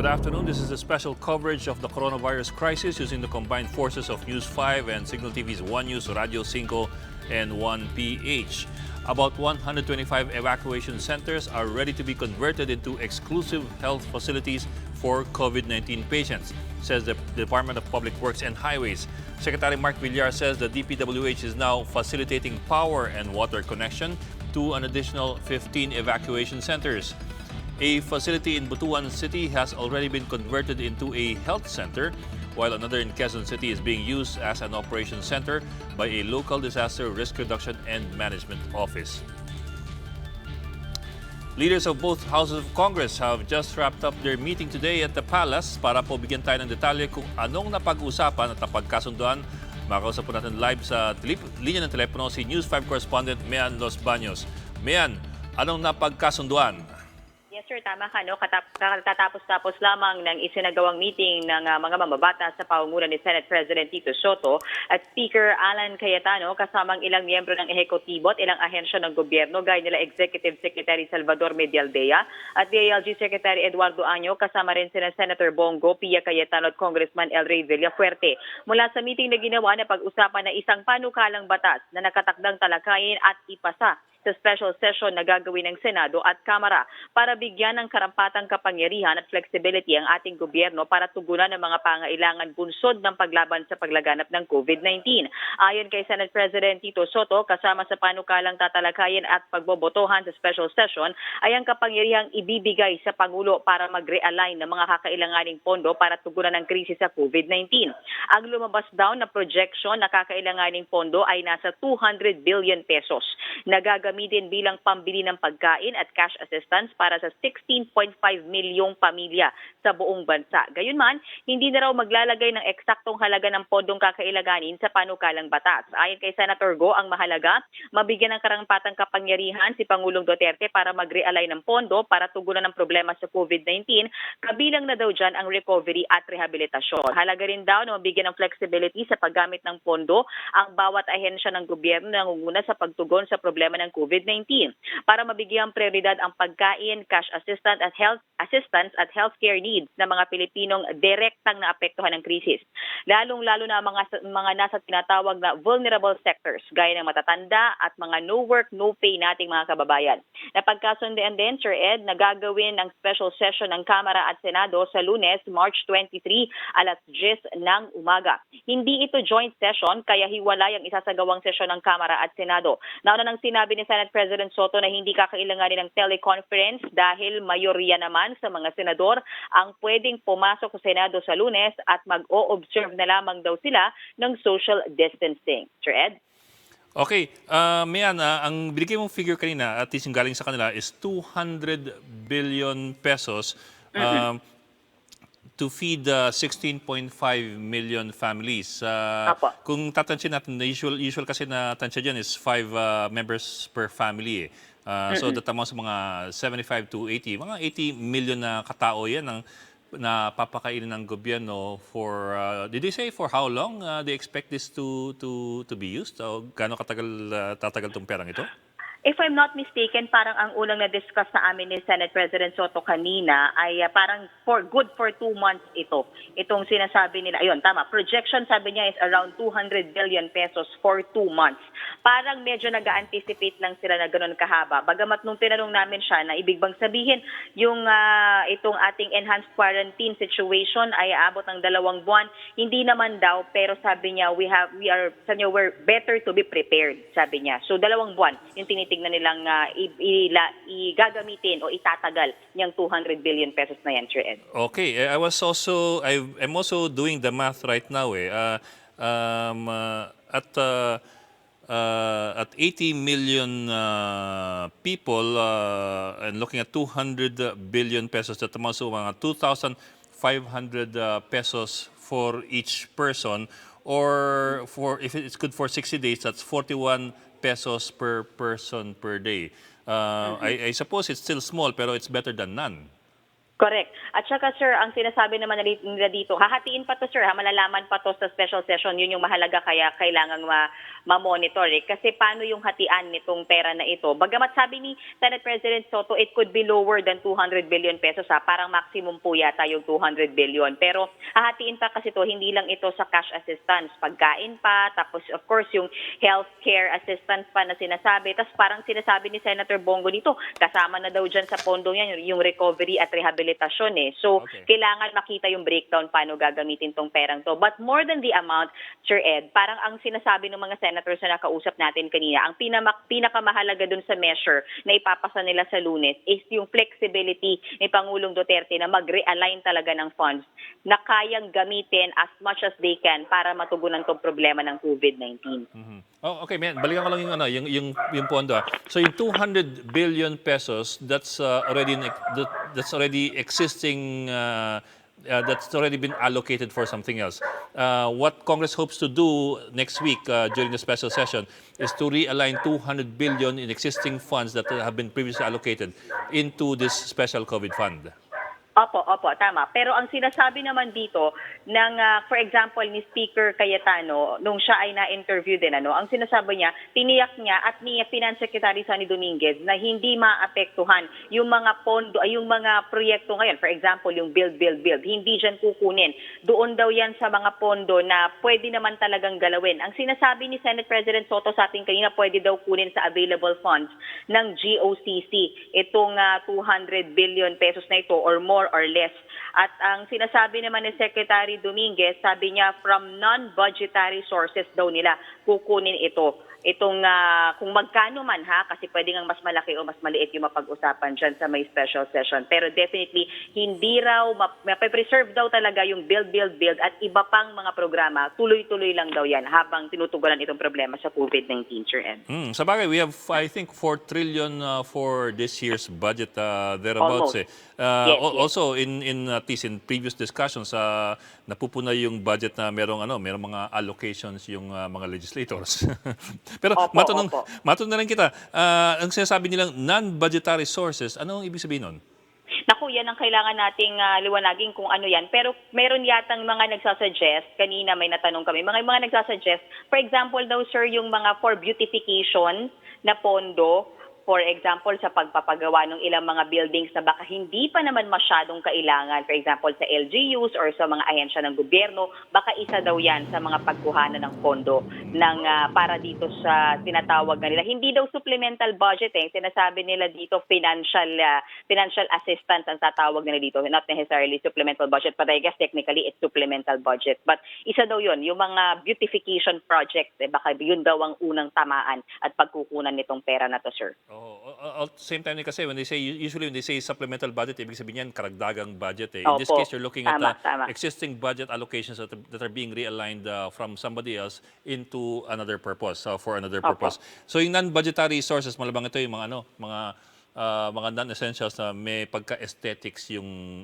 Good afternoon. This is a special coverage of the coronavirus crisis using the combined forces of News 5 and Signal TV's One News, Radio 5, and 1PH. About 125 evacuation centers are ready to be converted into exclusive health facilities for COVID-19 patients, says the Department of Public Works and Highways. Secretary Mark Villar says the DPWH is now facilitating power and water connection to an additional 15 evacuation centers. A facility in Butuan City has already been converted into a health center, while another in Quezon City is being used as an operations center by a local disaster risk reduction and management office. Leaders of both houses of Congress have just wrapped up their meeting today at the Palace para po bigyan tayo ng detalye kung anong napag-usapan at napagkasunduan. Makausap po natin live sa linya ng telepono si News 5 correspondent Mean Los Baños. Mean, anong napagkasunduan? Yes sir, tama ka. No? Katatapos-tapos lamang ng isinagawang meeting ng mga mambabatas sa paungunan ni Senate President Tito Soto at Speaker Alan Cayetano kasamang ilang miyembro ng ehekutibo at ilang ahensya ng gobyerno gaya nila Executive Secretary Salvador Medialdea at DILG Secretary Eduardo Año kasama rin sina Senator Bongo, Pia Cayetano at Congressman El Rey Villafuerte. Mula sa meeting na ginawa na pag-usapan na isang panukalang batas na nakatakdang talakayin at ipasa sa special session na gagawin ng Senado at Kamara para bigyan ng karampatang kapangyarihan at flexibility ang ating gobyerno para tugunan ang mga pangailangan bunsod ng paglaban sa paglaganap ng COVID-19. Ayon kay Senate President Tito Soto, kasama sa panukalang tatalakayin at pagbobotohan sa special session ay ang kapangyarihang ibibigay sa Pangulo para mag-realign ng mga kakailanganing pondo para tugunan ang krisis sa COVID-19. Ang lumabas daw na projection na kakailanganing pondo ay nasa 200 billion pesos na gagamitin bilang pambili ng pagkain at cash assistance para sa 16.5 milyong pamilya sa buong bansa. Gayunman, hindi na raw maglalagay ng eksaktong halaga ng pondong kakailanganin sa panukalang batas. Ayon kay Senator Go, ang mahalaga, mabigyan ng karampatang kapangyarihan si Pangulong Duterte para mag-realign ng pondo para tugunan ng problema sa COVID-19, kabilang na daw dyan ang recovery at rehabilitasyon. Halaga rin daw na mabigyan ng flexibility sa paggamit ng pondo ang bawat ahensya ng gobyerno na nangunguna sa pagtugon sa problema ng COVID-19 para mabigyang prioridad ang pagkain, cash assistance at healthcare needs ng mga Pilipinong direktang naapektuhan ng krisis. Lalong-lalo na ang mga nasa tinatawag na vulnerable sectors gaya ng matatanda at mga no work, no pay nating mga kababayan. Napagkasundian din, Sir Ed, na gagawin ng special session ng Kamara at Senado sa Lunes, March 23, alas 10 ng umaga. Hindi ito joint session kaya hiwalay ang isasagawang sesyon ng Kamara at Senado. Nauna nang sinabi ni Senate President Soto na hindi kakailanganin ng teleconference dahil mayorya naman sa mga senador ang pwedeng pumasok sa Senado sa Lunes at mag-o-observe na lamang daw sila ng social distancing. Sir Ed? Okay, Mean, ang binigay mong figure kanina, at least yung galing sa kanila, is 200 billion pesos to feed 16.5 million families. Kung tatansya natin, usual kasi na tansya dyan is 5 members per family. So that amounts sa mga 75 to 80. Mga 80 million na katao yan ang napapakainin ng gobyerno for, did they say for how long they expect this to be used? O gaano katagal tatagal itong perang ito? If I'm not mistaken, parang ang unang na-discuss sa amin ni Senate President Soto kanina ay parang good for 2 months ito. Itong sinasabi nila, ayun, tama, projection sabi niya is around 200 billion pesos for 2 months. Parang medyo nag-anticipate lang sila na gano'n kahaba. Bagamat nung tinanong namin siya na ibig bang sabihin yung itong ating enhanced quarantine situation ay aabot ng 2 buwan, hindi naman daw, pero sabi niya we're better to be prepared, sabi niya. So 2 buwan yung tingnan nilang igagamitin o itatagal niyang 200 billion pesos na yan, Sir Ed. Okay, I'm also doing the math right now. At 80 million people and looking at 200 billion pesos, that amounts to mga 2,500 pesos for each person, or if it's good for 60 days, that's 41 pesos per person per day. I suppose it's still small, pero it's better than none. Correct. At saka sir, ang sinasabi naman nila dito, hahatiin pa to sir, malalaman pa to sa special session, yun yung mahalaga kaya kailangang ma-monitor Kasi paano yung hatian nitong pera na ito? Bagamat sabi ni Senate President Soto, it could be lower than 200 billion pesos parang maximum po yata yung 200 billion. Pero hahatiin pa kasi to, hindi lang ito sa cash assistance, pagkain pa, tapos of course yung healthcare assistance pa na sinasabi. Tapos parang sinasabi ni Senator Bongo dito, kasama na daw dyan sa pondo yan yung recovery at rehabilitation So, kailangan makita yung breakdown paano gagamitin tong perang to. But more than the amount, Sir Ed, parang ang sinasabi ng mga senators na nakausap natin kanina, ang pinakamahalaga dun sa measure na ipapasa nila sa Lunes is yung flexibility ni Pangulong Duterte na mag-realign talaga ng funds na kayang gamitin as much as they can para matugunan tong problema ng COVID-19. Oh, okay, man. Balikan ko lang yung pondo. So yung 200 billion pesos, that's already existing. That's already been allocated for something else. What Congress hopes to do next week during the special session is to realign 200 billion in existing funds that have been previously allocated into this special COVID fund. Opo, tama. Pero ang sinasabi naman dito ng for example ni Speaker Cayetano nung siya ay na-interview din ang sinasabi niya, tiniyak niya at ni Finance Secretary Sonny Dominguez na hindi maapektuhan yung mga pondo yung mga proyekto ngayon. For example, yung build, hindi diyan kukunin. Doon daw yan sa mga pondo na pwede naman talagang galawin. Ang sinasabi ni Senate President Soto sa atin kanina, pwede daw kunin sa available funds ng GOCC itong 200 billion pesos na ito or more or less. At ang sinasabi naman ni Secretary Dominguez, sabi niya from non-budgetary sources daw nila kukunin ito. Itong kung magkano man kasi pwede ngang mas malaki o mas maliit yung mapag-usapan dyan sa may special session. Pero definitely, hindi raw, mape-preserve daw talaga yung build at iba pang mga programa. Tuloy-tuloy lang daw yan habang tinutugunan itong problema sa COVID-19, Sir Ed. Sa bagay, we have, I think, 4 trillion for this year's budget, thereabouts. Yes. Also, at least in previous discussions, napupuna yung budget na merong mga allocations yung mga legislators. Pero matanong na rin kita, ang sinasabi nilang non-budgetary sources, ano ang ibig sabihin nun? Naku, yan ang kailangan nating liwanagin kung ano yan. Pero meron yatang mga nagsasuggest, kanina may natanong kami, mga nagsasuggest, for example daw sir, yung mga for beautification na pondo, for example, sa pagpapagawa ng ilang mga buildings na baka hindi pa naman masyadong kailangan, for example, sa LGUs or sa mga ahensya ng gobyerno, baka isa daw yan sa mga pagkuhanan ng pondo ng, para dito sa tinatawag na nila. Hindi daw supplemental budget sinasabi nila dito financial assistance ang tatawag nila dito, not necessarily supplemental budget, but I guess technically it's supplemental budget. But isa daw yun, yung mga beautification projects, baka yun daw ang unang tamaan at pagkukunan nitong pera na to, sir. At the same time kasi usually when they say supplemental budget, ibig sabihin yan karagdagang budget. In this case, you're looking at existing budget allocations that are being realigned from somebody else into another purpose, for another purpose. So yung non-budgetary sources, malabang ito yung mga non-essentials na may pagka-aesthetics yung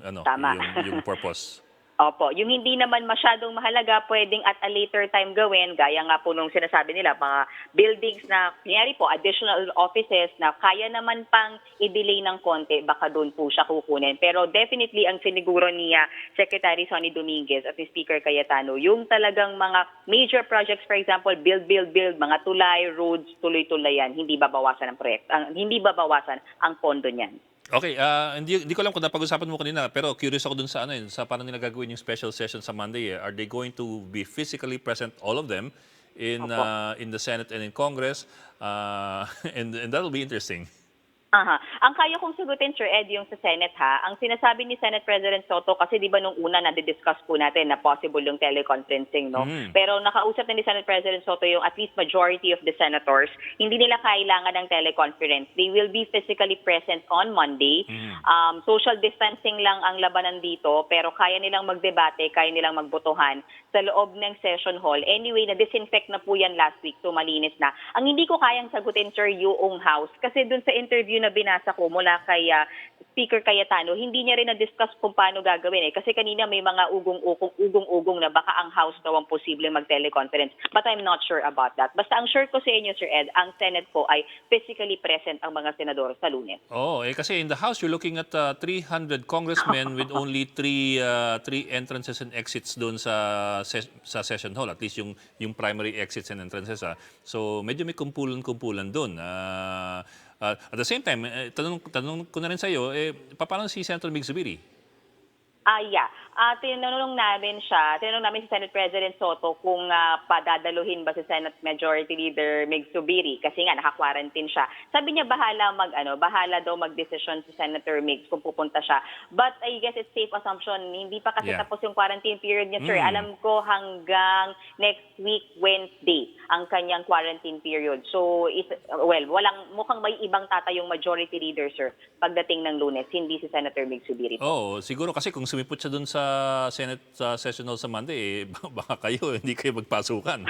yung purpose. Opo, yung hindi naman masyadong mahalaga, pwedeng at a later time gawin, gaya nga po nung sinasabi nila, mga buildings na, kunyari po, additional offices na kaya naman pang i-delay ng konti, baka doon po siya kukunin. Pero definitely, ang siniguro niya, Secretary Sonny Dominguez at ni Speaker Cayetano, yung talagang mga major projects, for example, build, mga tulay, roads, tuloy-tuloy yan, hindi babawasan ang proyekto, hindi babawasan ang pondo niyan. Okay, hindi ko alam kung napag-usapan mo kanina, pero curious ako dun sa sa paano nila gagawin yung special session sa Monday. Are they going to be physically present, all of them, in the Senate and in Congress? And that'll be interesting. Ang kaya kong sagutin, Sir Ed, yung sa Senate Ang sinasabi ni Senate President Soto, kasi di ba nung una na-discuss po natin na possible yung teleconferencing, no? Pero nakausap na ni Senate President Soto yung at least majority of the senators, hindi nila kailangan ng teleconference. They will be physically present on Monday. Social distancing lang ang labanan dito, pero kaya nilang magdebate, kaya nilang magbotohan sa loob ng session hall. Anyway, na-disinfect na po yan last week, so malinis na. Ang hindi ko kayang sagutin, Sir, yung House, kasi dun sa interview yung nabinasa ko mula kay Speaker Cayetano, hindi niya rin na-discuss kung paano gagawin Kasi kanina may mga ugong-ugong na baka ang House daw ang posibleng mag-teleconference. But I'm not sure about that. Basta ang sure ko sa inyo, Sir Ed, ang Senate po ay physically present ang mga senador sa Lunes. Kasi in the House, you're looking at 300 congressmen with only three entrances and exits doon sa session hall. At least yung primary exits and entrances. So medyo may kumpulan doon. At the same time, tanong ko na rin sa iyo, paano si Senator Mig Zubiri? Yeah. Tinanong namin si Senate President Soto kung padadaluhin ba si Senate Majority Leader Mig Zubiri kasi nga naka-quarantine siya. Sabi niya bahala daw mag-decision si Senator Mig kung pupunta siya. But I guess it's safe assumption, hindi pa kasi tapos yung quarantine period niya, sir. Alam ko hanggang next week Wednesday ang kanyang quarantine period. So mukhang may ibang tatayong Majority Leader, sir, pagdating ng Lunes, hindi si Senator Mig Zubiri. Siguro kasi kung sumipot siya doon sa Senate session hall sa Monday, baka hindi kayo magpasukan.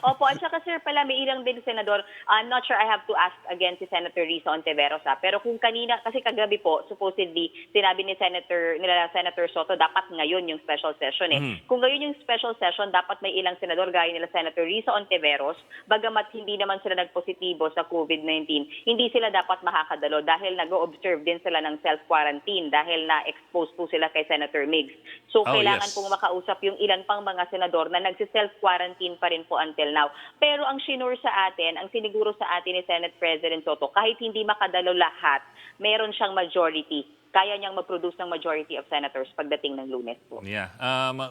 Opo, at saka sir pala, may ilang din senador. I'm not sure, I have to ask again si Senator Risa Ontiveros. Pero kung kanina, kasi kagabi po, supposedly, sinabi ni Senator Soto, dapat ngayon yung special session Kung ngayon yung special session, dapat may ilang senador, gaya nila Senator Risa Ontiveros, bagamat hindi naman sila nagpositibo sa COVID-19, hindi sila dapat makakadalo dahil nag-observe din sila ng self-quarantine dahil na-expose po sila kay Senator Migs. So, kailangan pong makausap yung ilan pang mga senador na nagsi-self-quarantine pa rin po until now. Pero ang sinure sa atin, ang siniguro sa atin ni Senate President Soto, kahit hindi makadalo lahat, meron siyang majority. Kaya niyang mag-produce ng majority of senators pagdating ng Lunes po. Yeah.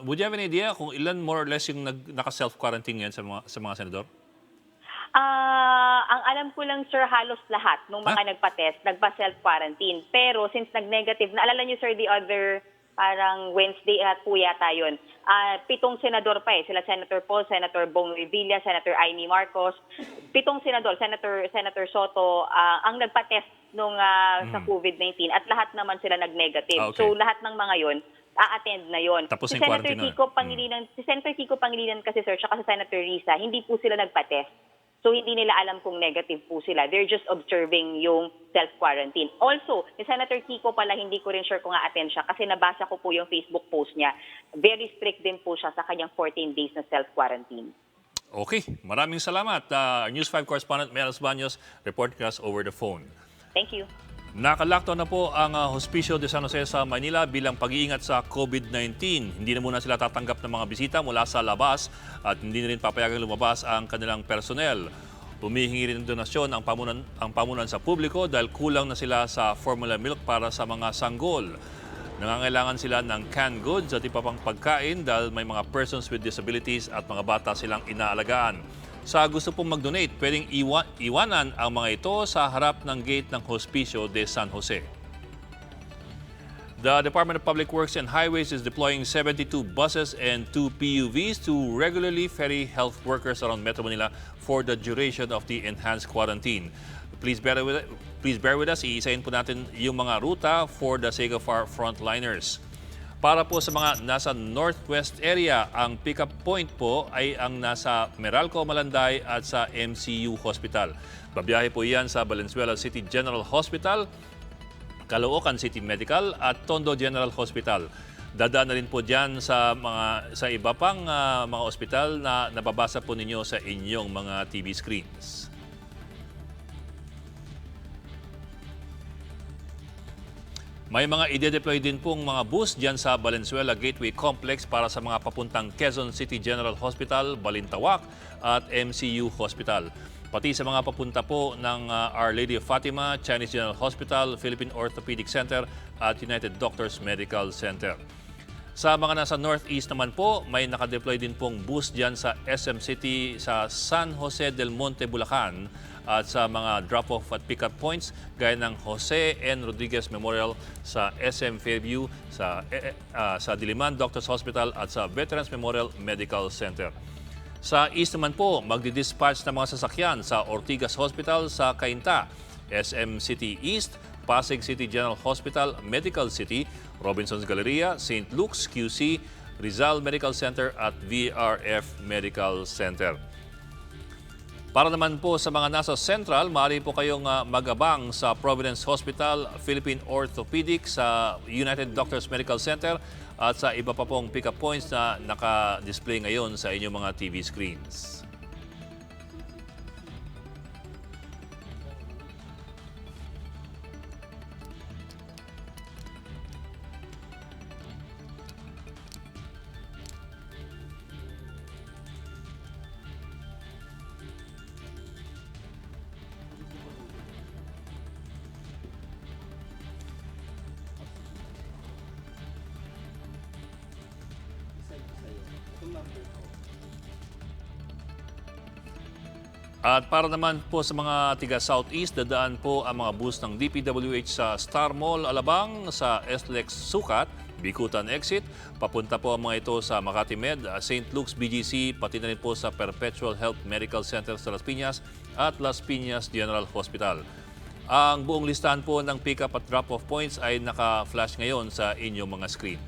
Would you have an idea kung ilan more or less yung naka-self-quarantine ngayon sa mga senador? Ang alam ko lang, sir, halos lahat ng mga nagpa-test, nagpa-self-quarantine. Pero since nag-negative, naalala niyo, sir, the other parang Wednesday at po yata yun. 7 senador pa Sila Senator Paul, Senator Bong Revilla, Senator Amy Marcos. 7 senador, Senator Soto, ang nagpa-test nung sa COVID-19 at lahat naman sila nag-negative. So lahat ng mga yon a-attend na yon. Tapos Si Senator Kiko Pangilinan kasi, sir, tsaka si Senator Risa, hindi po sila nagpa-test. So, hindi nila alam kung negative po sila. They're just observing yung self-quarantine. Also, si Senator Kiko pala, hindi ko rin sure kung a-attend siya kasi nabasa ko po yung Facebook post niya. Very strict din po siya sa kanyang 14 days na self-quarantine. Okay. Maraming salamat. News 5 correspondent Meros Baños reporting us over the phone. Thank you. Nakalakto na po ang Hospicio de San Jose sa Manila bilang pag-iingat sa COVID-19. Hindi na muna sila tatanggap ng mga bisita mula sa labas at hindi na rin papayagang lumabas ang kanilang personnel. Humihingi rin ng donasyon ang pamunan sa publiko dahil kulang na sila sa formula milk para sa mga sanggol. Nangangailangan sila ng canned goods at iba pang pagkain dahil may mga persons with disabilities at mga bata silang inaalagaan. Sa gusto pong mag-donate, pwedeng iwanan ang mga ito sa harap ng gate ng Hospicio de San Jose. The Department of Public Works and Highways is deploying 72 buses and 2 PUVs to regularly ferry health workers around Metro Manila for the duration of the enhanced quarantine. Please bear with us. Iisahin po natin yung mga ruta for the sake of our frontliners. Para po sa mga nasa northwest area, ang pick-up point po ay ang nasa Meralco, Malanday at sa MCU Hospital. Babiyahe po iyan sa Valenzuela City General Hospital, Caloocan City Medical at Tondo General Hospital. Dadaan na rin po dyan sa iba pang mga ospital na nababasa po ninyo sa inyong mga TV screens. May mga ide-deploy din pong mga bus dyan sa Valenzuela Gateway Complex para sa mga papuntang Quezon City General Hospital, Balintawak at MCU Hospital. Pati sa mga papunta po ng Our Lady of Fatima, Chinese General Hospital, Philippine Orthopedic Center at United Doctors Medical Center. Sa mga nasa northeast naman po, may nakadeploy din pong bus dyan sa SM City sa San Jose del Monte, Bulacan at sa mga drop-off at pick-up points gaya ng Jose N. Rodriguez Memorial sa SM Fairview, sa Diliman Doctors Hospital at sa Veterans Memorial Medical Center. Sa east naman po, magdi-dispatch ng mga sasakyan sa Ortigas Hospital sa Cainta, SM City East, Pasig City General Hospital, Medical City, Robinson's Galleria, St. Luke's QC, Rizal Medical Center at VRF Medical Center. Para naman po sa mga nasa Central, maaari po kayong mag-abang sa Providence Hospital, Philippine Orthopedic, sa United Doctors Medical Center at sa iba pa pong pick-up points na naka-display ngayon sa inyong mga TV screens. At para naman po sa mga tiga Southeast, dadaan po ang mga bus ng DPWH sa Star Mall, Alabang, sa SLEX Sukat, Bikutan Exit. Papunta po ang mga ito sa Makati Med, St. Luke's BGC, pati na rin po sa Perpetual Health Medical Center sa Las Piñas at Las Piñas General Hospital. Ang buong listahan po ng pick-up at drop-off points ay naka-flash ngayon sa inyong mga screen.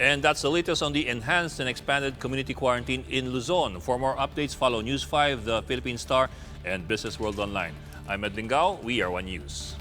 And that's the latest on the enhanced and expanded community quarantine in Luzon. For more updates, follow News 5, the Philippine Star, and Business World Online. I'm Ed Lingao. We are One News.